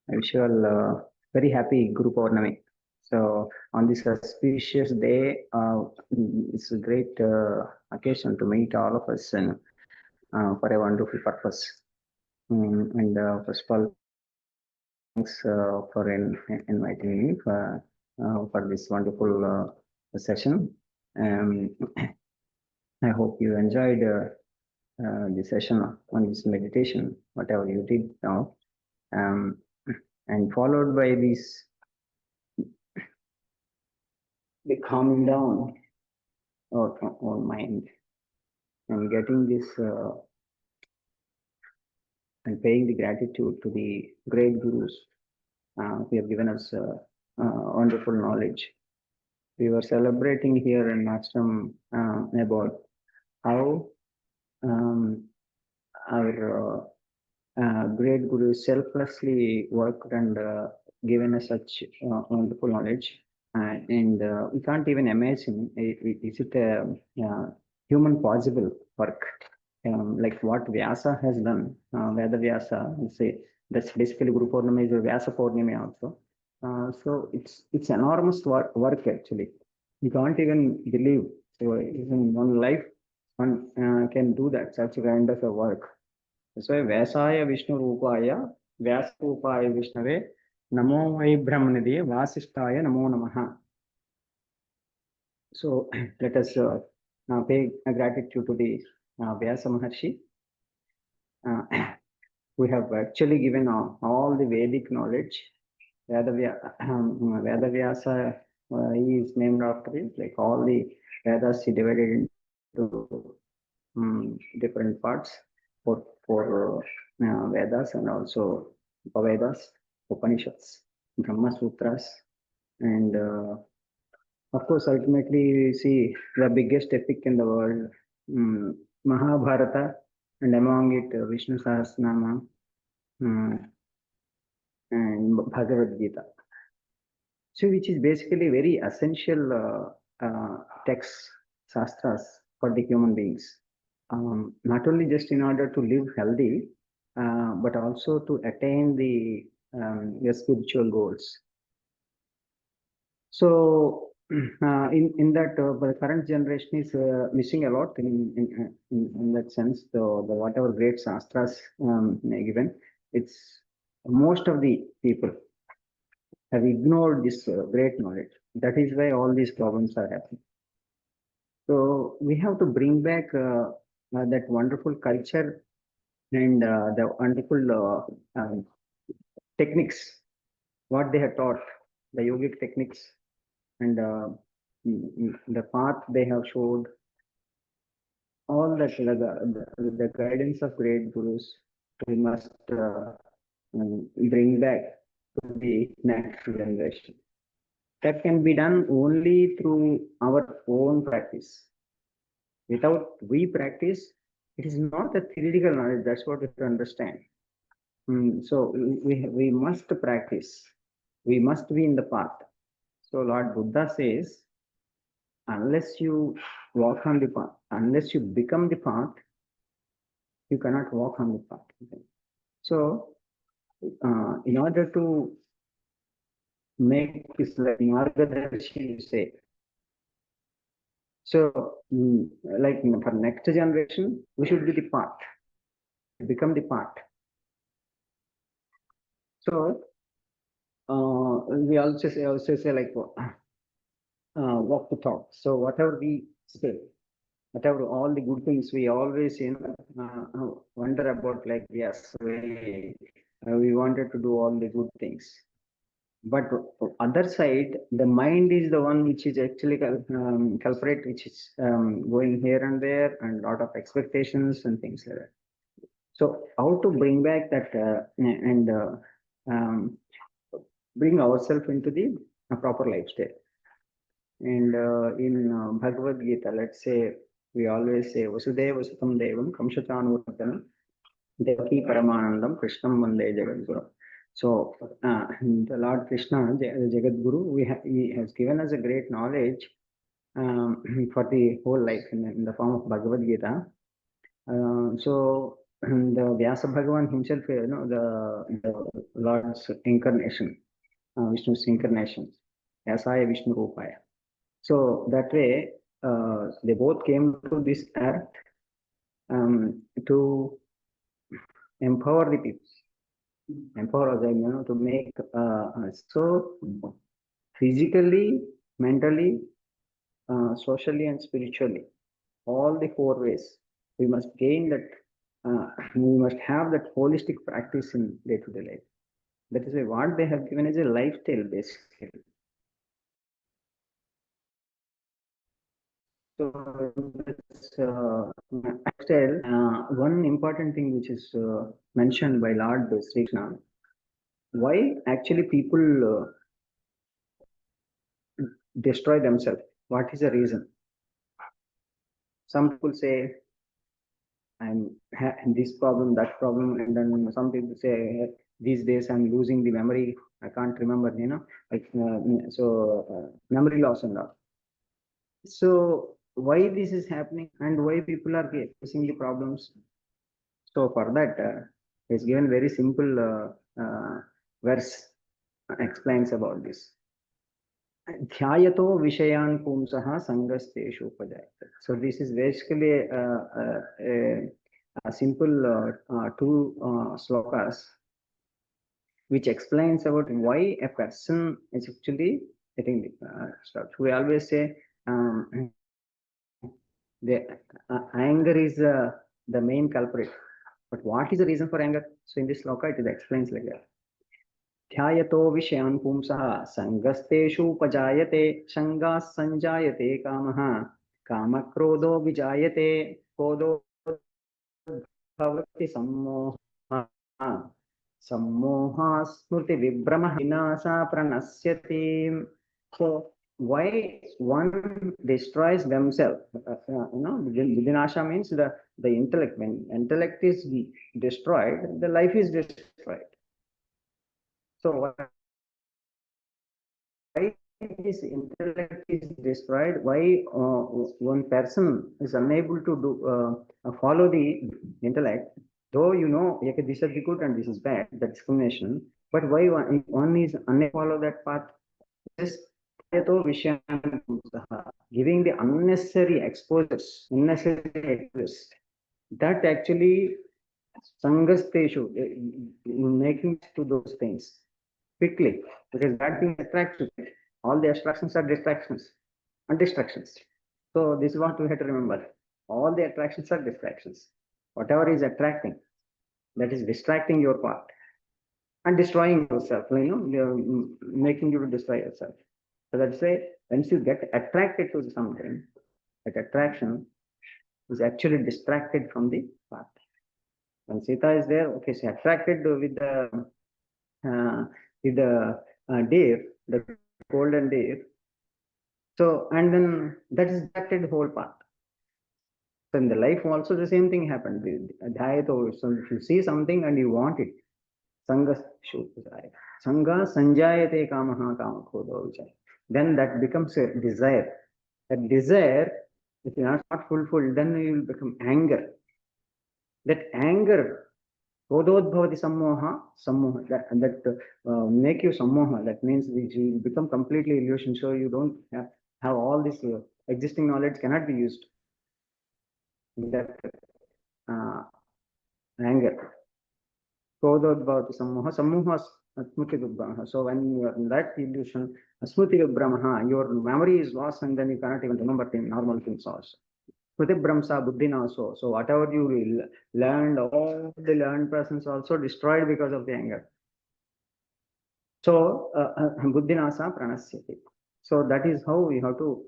I wish you all very happy Guru Purnami. So on this auspicious day, it's a great occasion to meet all of us and for a wonderful purpose. First of all, thanks for inviting me for this wonderful session. I hope you enjoyed the session on this meditation, whatever you did now. And followed by this, the calming down our mind and getting this and paying the gratitude to the great gurus who have given us wonderful knowledge. We were celebrating here in Ashram about how our great gurus selflessly worked and given us such wonderful knowledge. And we can't even imagine, is it a human possible work? Like what Vyasa has done, Veda Vyasa, say that's basically Guru Purnami is a Vyasa Purnami also. So it's enormous work actually. You can't even believe. So in one life, one can do that such kind of a work. So Vyasaya Vishnu Rupaya, Vyasa Rupaya Vishnave, Namo Vai Brahmanidye, Vasishtaya Namo Namaha. So let us pay gratitude to the Vyasa Maharshi. We have actually given all the Vedic knowledge. Veda Vyasa is named after it, like all the Vedas he divided into different parts for Vedas and also Vedas, Upanishads, Brahma Sutras, and of course, ultimately, we see the biggest epic in the world, Mahabharata, and among it, Vishnu Sahasranama and Bhagavad Gita. So, which is basically very essential texts, shastras for the human beings. Not only just in order to live healthy, but also to attain the spiritual goals. So, in that the current generation is missing a lot in that sense. The whatever great shastras given, it's most of the people have ignored this great knowledge. That is why all these problems are happening. So we have to bring back that wonderful culture and the wonderful techniques, what they have taught, the yogic techniques, and the path they have showed, all that the guidance of great gurus, we must bring back to the next generation. That can be done only through our own practice. Without we practice, it is not a theoretical knowledge. That's what we have to understand. So we must practice. We must be in the path. So Lord Buddha says, unless you walk on the path, unless you become the path, you cannot walk on the path. So, in order to make this like Margadarshi, you say, so like for next generation, we should be the path, become the path. So, we also say like walk the talk. So whatever we say, whatever all the good things we always wonder about, like yes, we wanted to do all the good things, but other side, the mind is the one which is actually culprit, which is going here and there, and lot of expectations and things like that. So how to bring back that and bring ourselves into the proper lifestyle. And in Bhagavad Gita, let's say, we always say, Vasudeva Sutam Devam Kamshatanurtanam Devaki Paramanandam Krishnam Vande Jagadguru. So the Lord Krishna, Jagadguru, he has given us a great knowledge for the whole life in the form of Bhagavad Gita. So the Vyasa Bhagavan himself, the Lord's incarnation, Vishnu's incarnation, Vyasaya Vishnu Rupaya. So that way, they both came to this earth to empower the people, empower them, to make so physically, mentally, socially, and spiritually, all the four ways. We must gain that. We must have that holistic practice in day-to-day life. That is why what they have given is a lifestyle, basically. So this lifestyle, one important thing which is mentioned by Lord Sri Krishna, why actually people destroy themselves? What is the reason? Some people say, I'm this problem, that problem, and then some people say, these days I'm losing the memory. I can't remember, like memory loss and all. So why this is happening and why people are facing the problems? So for that, it's given very simple verse explains about this. Dhyayato Vishayan Pumsaha Sangasteshu Upajayate. So this is basically a simple two slokas which explains about why a person is actually getting the stuff. We always say the anger is the main culprit. But what is the reason for anger? So in this sloka, it explains like that. ध्यायतो विषयान् पुंसः सङ्गस्तेषूपजायते शङ्गाः सञ्जायते कामः कामक्रोधो विजायते क्रोधो भवति सम्मोहः सम्मोहः स्मृतिविभ्रमः विनाशा प्रणश्यति. So why one destroys themselves? Vinasha means the intellect. When intellect is destroyed, the life is destroyed. So why this intellect is destroyed? Why one person is unable to follow the intellect? Though this is good and this is bad, the discrimination. But why one is unable to follow that path? Just giving the unnecessary exposures, that actually sangasteshu, making to those things quickly, because that thing attracts you. All the attractions are distractions and distractions. So this is what we have to remember. All the attractions are distractions. Whatever is attracting, that is distracting your path and destroying yourself, making you to destroy yourself. So that's why once you get attracted to something, that attraction is actually distracted from the path. When Sita is there, okay, she's attracted with the deer, the golden deer. So, and then that is distracted the whole path. So in the life also the same thing happened. So if you see something and you want it, Sangha sanjayate kamaha kamakhodo vichaya. Then that becomes a desire. That desire, if you are not fulfilled, then you will become anger. That anger, kododbhavati sammoha, that make you sammoha. That means you become completely illusion. So you don't have all this existing knowledge cannot be used. That anger. Kododbhavati sammoha, sammoha smriti vibramaha. So when you are in that illusion, smriti vibramaha, your memory is lost and then you cannot even remember normal things also. Smriti brahmsa buddhinaso. So whatever you learned, all the learned persons also destroyed because of the anger. So buddhinasa pranasyati. So that is how we have to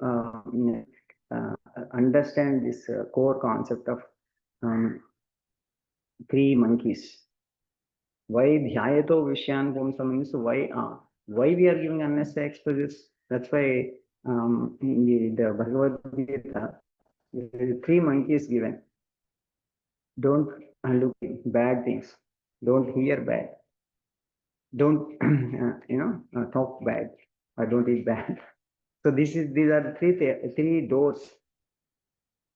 understand this core concept of three monkeys. Why dhyayato vishyan pumsa means why we are giving unnecessary exposures. That's why in the Bhagavad Gita, three monkeys given. Don't look bad things. Don't hear bad. Don't talk bad. Or don't eat bad. So these are the three doors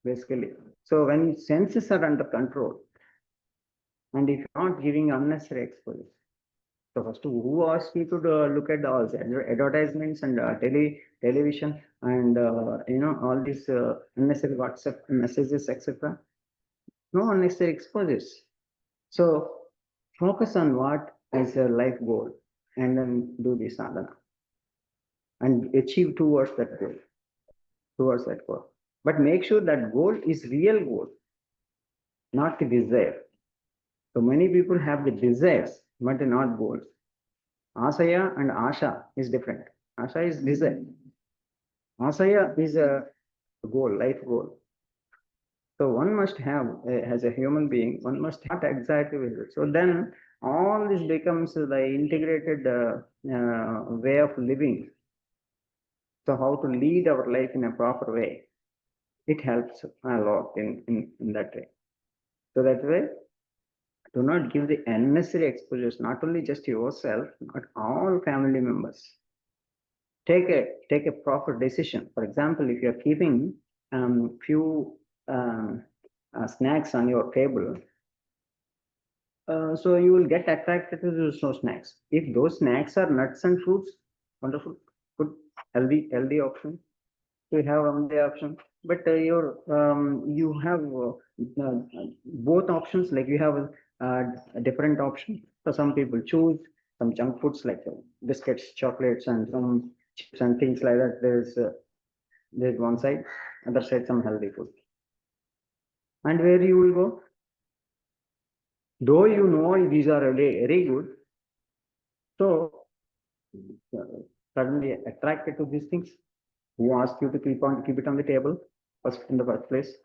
basically. So when senses are under control, And if you're not giving unnecessary exposure, so first, who asked you to look at all the advertisements and television and all these unnecessary WhatsApp messages, etc. No unnecessary exposures. So focus on what is your life goal, and then do the sadhana and achieve towards that goal. But make sure that goal is real goal, not the desire. So many people have the desires, but not goals. Asaya and Asha is different. Asha is desire. Asaya is a goal, life goal. So one must have, as a human being, one must have exactly with it. So then all this becomes the integrated way of living. So how to lead our life in a proper way. It helps a lot in that way. So that way, do not give the unnecessary exposures, not only just yourself, but all family members. Take a proper decision. For example, if you're keeping few snacks on your table, so you will get attracted to those snacks. If those snacks are nuts and fruits, wonderful, good, healthy option. So you have only option, but you have both options. Like you have a different option. So some people choose some junk foods like biscuits, chocolates, and some chips and things like that. There's one side, other side some healthy food. And where you will go, though you know these are very good, so suddenly attracted to these things. Who asked you to keep it on the table first in the first place?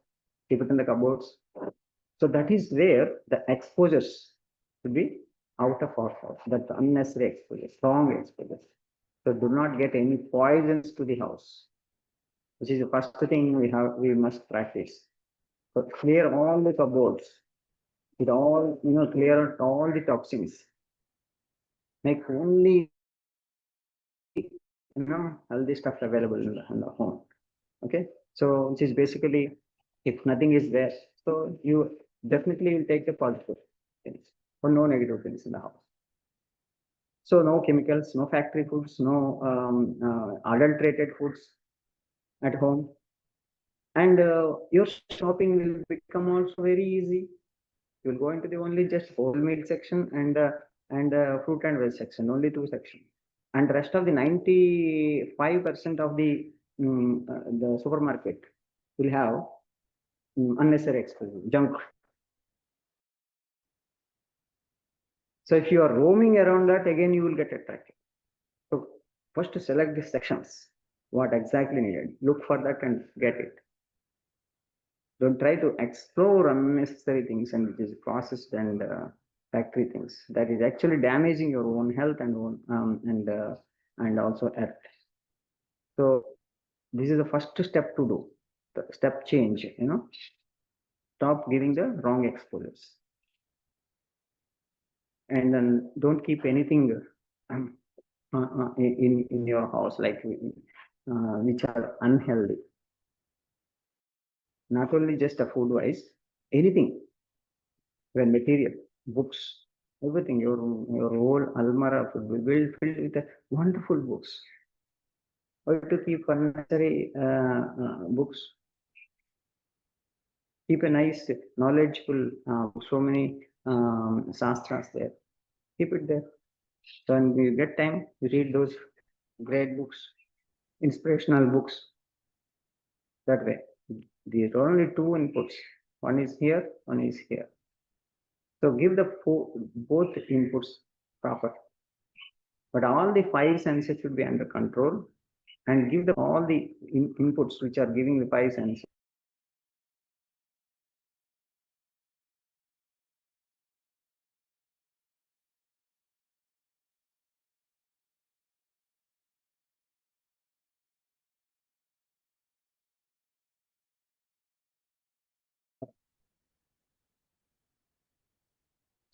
Keep it in the cupboards. So that is where the exposures should be out of our house. That's unnecessary exposure, strong exposure. So do not get any poisons to the house, which is the first thing we must practice. So clear all the cupboards with all, clear out all the toxins. Make only, healthy stuff available in the home. Okay. So which is basically, if nothing is there, so you definitely will take the positive things or no negative things in the house. So no chemicals, no factory foods, no adulterated foods at home. And your shopping will become also very easy. You'll go into the only just whole meal section and fruit and veg section, only two sections. And the rest of the 95% of the supermarket will have unnecessary exposure, junk. So if you are roaming around that, again you will get attracted. So first to select the sections, what exactly needed. Look for that and get it. Don't try to explore unnecessary things and which is processed and factory things. That is actually damaging your own health and also earth. So this is the first step to do. The step change. Stop giving the wrong exposures. And then don't keep anything in your house like which are unhealthy. Not only just a food wise, anything, when material, books, everything, your whole almara will be filled with wonderful books. Or to keep unnecessary books. Keep a nice, knowledgeable, so many shastras there. Keep it there. So when you get time, you read those great books, inspirational books. That way, there are only two inputs. One is here, one is here. So give the both inputs proper. But all the five senses should be under control and give all the inputs which are giving the five senses.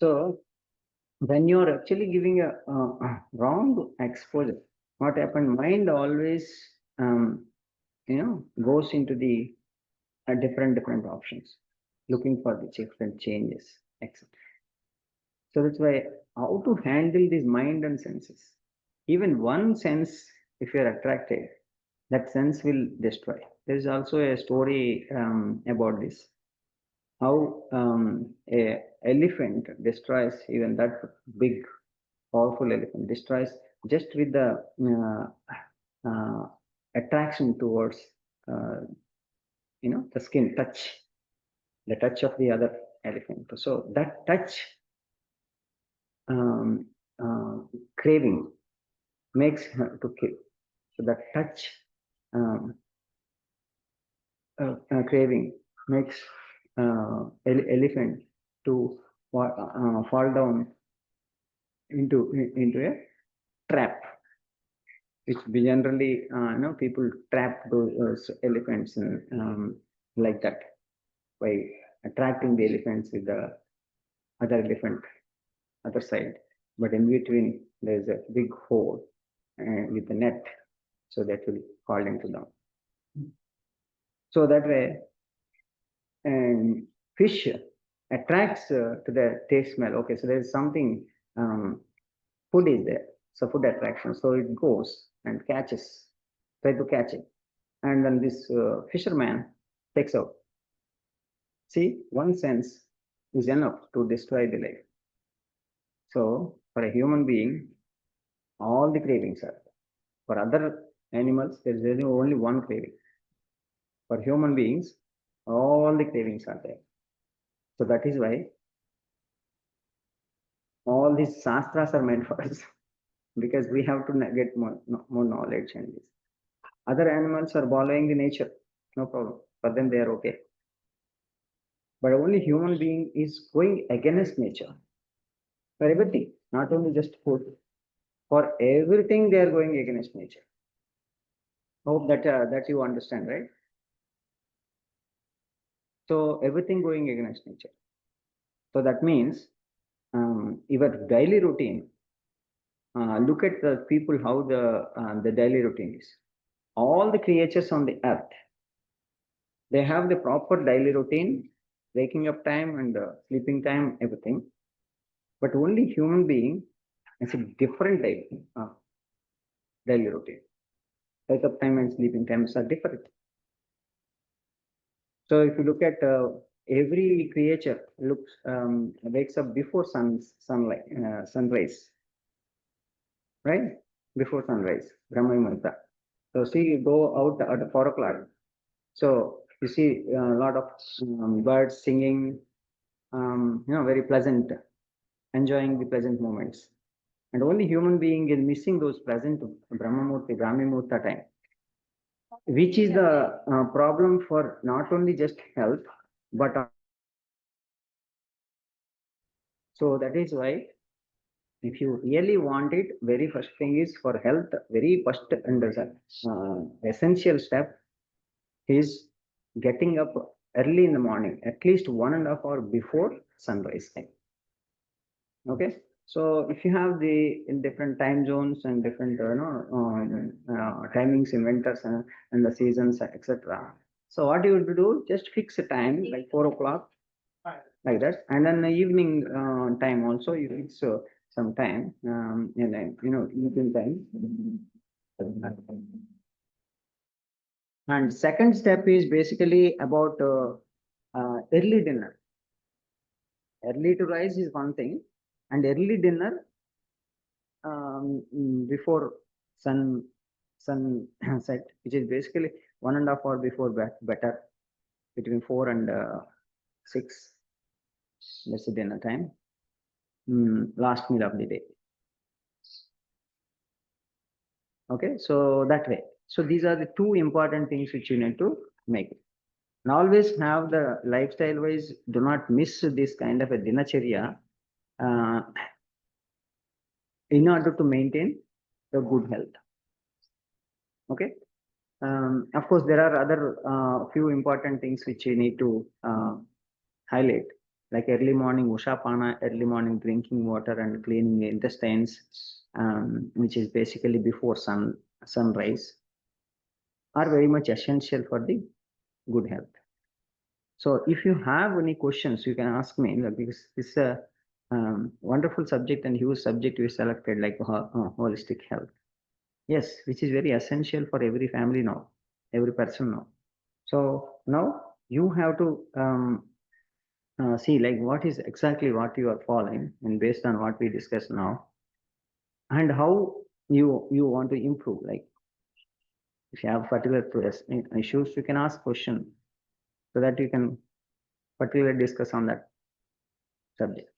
So when you're actually giving a wrong exposure, what happened? Mind always, goes into the different options, looking for the different changes, etc. So that's why how to handle this mind and senses. Even one sense, if you're attracted, that sense will destroy. There is also a story about this. How a elephant destroys even that big, powerful elephant destroys just with the attraction towards the skin touch, the touch of the other elephant. So that touch um, craving makes her to kill. So that touch um, craving makes elephant to fall down into a trap, which we generally people trap those elephants in, like that, by attracting the elephants with the other elephant other side, but in between there's a big hole with the net, so that will fall into them. So that way, and fish attracts to the taste smell. Okay, so there's something, food is there, so food attraction. So it goes and catches, try to catch it, and then this fisherman takes out. See, one sense is enough to destroy the life. So for a human being, all the cravings are there. For other animals, there is only one craving. For human beings, all the cravings are there. So that is why all these shastras are meant for us, because we have to get more knowledge and this. Other animals are following the nature, no problem. For them, they are okay. But only human being is going against nature for everything, not only just food. For everything, they are going against nature. Hope that you understand, right? So everything going against nature. So that means your daily routine. Look at the people, how the daily routine is. All the creatures on the earth, they have the proper daily routine, waking up time and sleeping time, everything. But only human being has a different daily routine. Wake up time and sleeping times are different. So if you look at every creature wakes up before sunrise, right? Before sunrise, Brahma Muhurta. So see, you go out at 4 o'clock. So you see a lot of birds singing, very pleasant, enjoying the pleasant moments. And only human being is missing those pleasant Brahma Muhurta time, which is the problem for not only just health, but so that is why, if you really want it, very first thing is for health, very first and essential step is getting up early in the morning, at least 1.5 hours before sunrise time. Okay, so if you have the in different time zones and different timings in winters and the seasons, etc. So what you would do, just fix a time like 4 o'clock, like that, and then the evening time also you fix some time, and then evening time. And second step is basically about early dinner. Early to rise is one thing, and early dinner before sun set, which is basically 1.5 hours before better, between 4 and 6. That's the dinner time. Last meal of the day. Okay, so that way. So these are the two important things which you need to make. And always have the lifestyle wise, do not miss this kind of a dinacharya in order to maintain the good health. Okay. Of course, there are other few important things which you need to highlight, like early morning Ushapana, early morning drinking water and cleaning the intestines, which is basically before sunrise, are very much essential for the good health. So if you have any questions, you can ask me, because this wonderful subject and huge subject we selected, like holistic health. Yes, which is very essential for every family now, every person now. So now you have to see like what is exactly what you are following, and based on what we discussed now, and how you want to improve. Like if you have particular issues, you can ask question so that you can particularly discuss on that subject.